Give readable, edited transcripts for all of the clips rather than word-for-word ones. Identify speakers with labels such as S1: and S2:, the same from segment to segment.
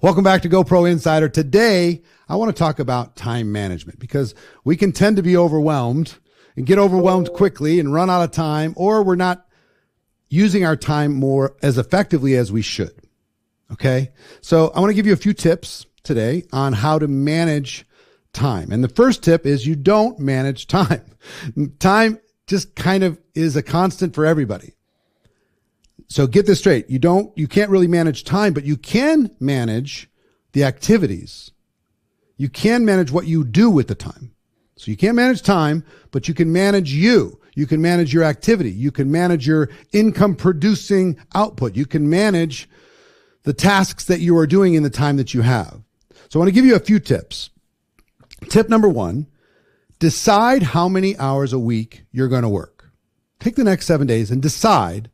S1: Welcome back to GoPro Insider. Today, I want to talk about time management because we can tend to be overwhelmed and get overwhelmed quickly and run out of time, or we're not using our time more as effectively as we should. Okay. So I want to give you a few tips today on how to manage time. And the first tip is you don't manage time. Time just kind of is a constant for everybody. So get this straight. You can't really manage time, but you can manage the activities. You can manage what you do with the time. So you can't manage time, but you can manage you. You can manage your activity. You can manage your income producing output. You can manage the tasks that you are doing in the time that you have. So I want to give you a few tips. Tip number 1, decide how many hours a week you're going to work. Take the next 7 days and decide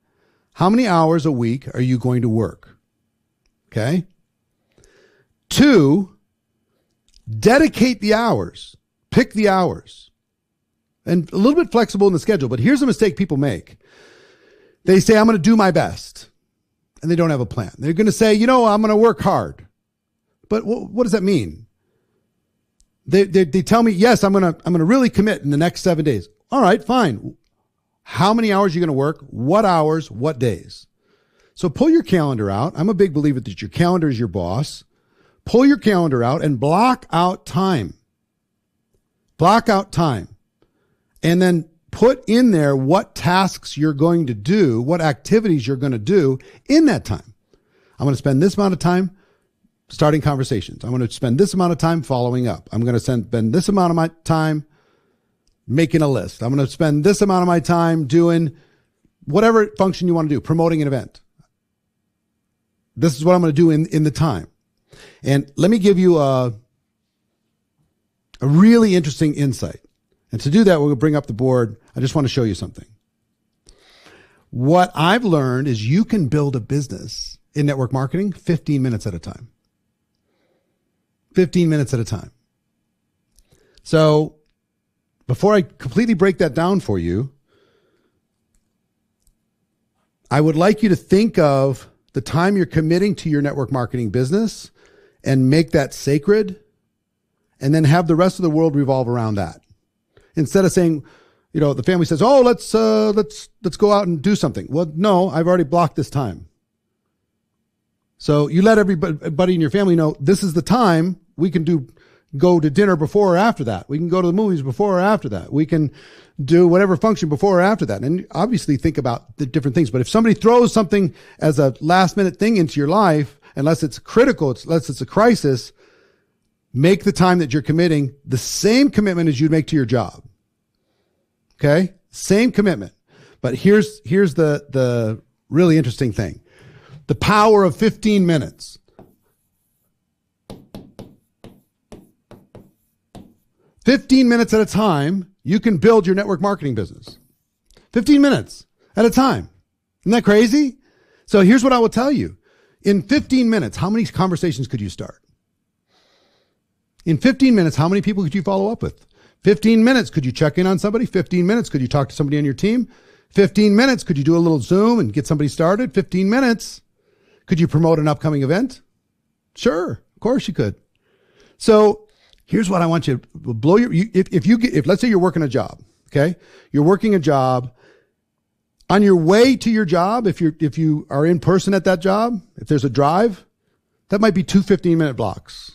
S1: how many hours a week are you going to work. Okay. 2, dedicate the hours. Pick the hours. And a little bit flexible in the schedule, but here's a mistake people make. They say, I'm going to do my best. And they don't have a plan. They're going to say, I'm going to work hard. But what does that mean? They tell me, yes, I'm going to really commit in the next 7 days. All right, fine. How many hours are you going to work? What hours? What days? So pull your calendar out. I'm a big believer that your calendar is your boss. Pull your calendar out and block out time. Block out time. And then put in there what tasks you're going to do, what activities you're going to do in that time. I'm going to spend this amount of time starting conversations. I'm going to spend this amount of time following up. I'm going to spend this amount of my time making a list. I'm going to spend this amount of my time doing whatever function you want to do, promoting an event. This is what I'm going to do in the time. And let me give you a really interesting insight. And to do that, we're going to bring up the board. I just want to show you something. What I've learned is you can build a business in network marketing 15 minutes at a time. 15 minutes at a time. So before I completely break that down for you, I would like you to think of the time you're committing to your network marketing business and make that sacred, and then have the rest of the world revolve around that. Instead of saying, the family says, "Oh, let's go out and do something." Well, no, I've already blocked this time. So you let everybody in your family know this is the time. We can go to dinner before or after that. We can go to the movies before or after that. We can do whatever function before or after that. And obviously think about the different things. But if somebody throws something as a last minute thing into your life, unless it's critical, unless it's a crisis, make the time that you're committing the same commitment as you'd make to your job. Okay? Same commitment. But here's the really interesting thing. The power of 15 minutes. 15 minutes at a time, you can build your network marketing business. 15 minutes at a time. Isn't that crazy? So here's what I will tell you. In 15 minutes, how many conversations could you start? In 15 minutes, how many people could you follow up with? 15 minutes, could you check in on somebody? 15 minutes, could you talk to somebody on your team? 15 minutes, could you do a little Zoom and get somebody started? 15 minutes, could you promote an upcoming event? Sure, of course you could. So here's what I want you to blow if let's say you're working a job, okay? You're working a job. On your way to your job, if you are in person at that job, if there's a drive, that might be 2 15-minute blocks.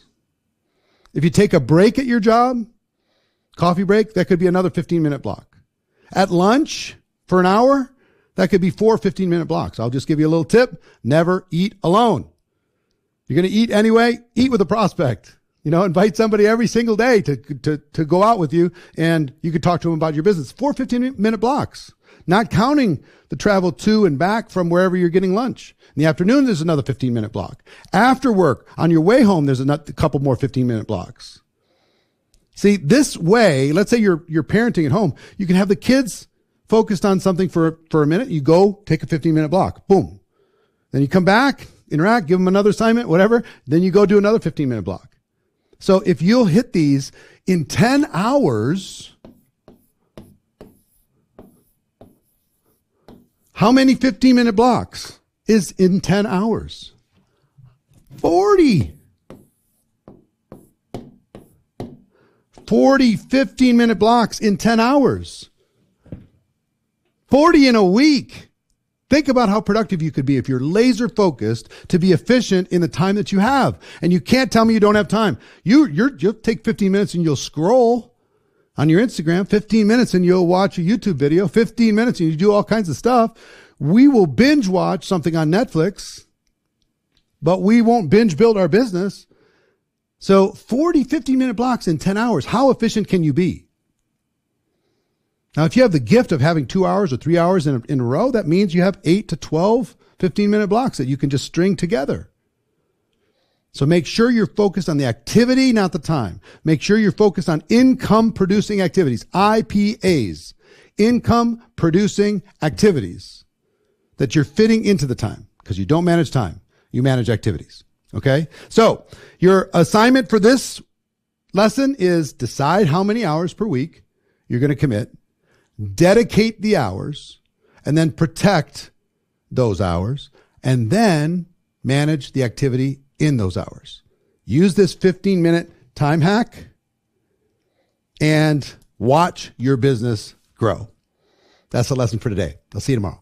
S1: If you take a break at your job, coffee break, that could be another 15-minute block. At lunch for an hour, that could be 4 15-minute blocks. I'll just give you a little tip. Never eat alone. You're going to eat anyway, eat with a prospect. Invite somebody every single day to go out with you, and you could talk to them about your business. 4 15-minute blocks, not counting the travel to and back from wherever you're getting lunch. In the afternoon, there's another 15-minute block. After work, on your way home, there's a couple more 15-minute blocks. See, this way, let's say you're parenting at home, you can have the kids focused on something for a minute. You go take a 15-minute block. Boom. Then you come back, interact, give them another assignment, whatever. Then you go do another 15-minute block. So if you'll hit these in 10 hours, how many 15-minute blocks is in 10 hours? 40. 40, 15-minute blocks in 10 hours. 40 in a week. Think about how productive you could be if you're laser focused to be efficient in the time that you have. And you can't tell me you don't have time. You'll take 15 minutes and you'll scroll on your Instagram, 15 minutes and you'll watch a YouTube video, 15 minutes and you do all kinds of stuff. We will binge watch something on Netflix, but we won't binge build our business. So 40, 15-minute blocks in 10 hours. How efficient can you be? Now, if you have the gift of having 2 hours or 3 hours in a row, that means you have 8 to 12 15-minute blocks that you can just string together. So make sure you're focused on the activity, not the time. Make sure you're focused on income producing activities, IPAs, income producing activities that you're fitting into the time, because you don't manage time. You manage activities. Okay. So your assignment for this lesson is decide how many hours per week you're going to commit, dedicate the hours, and then protect those hours, and then manage the activity in those hours. Use this 15-minute time hack and watch your business grow. That's the lesson for today. I'll see you tomorrow.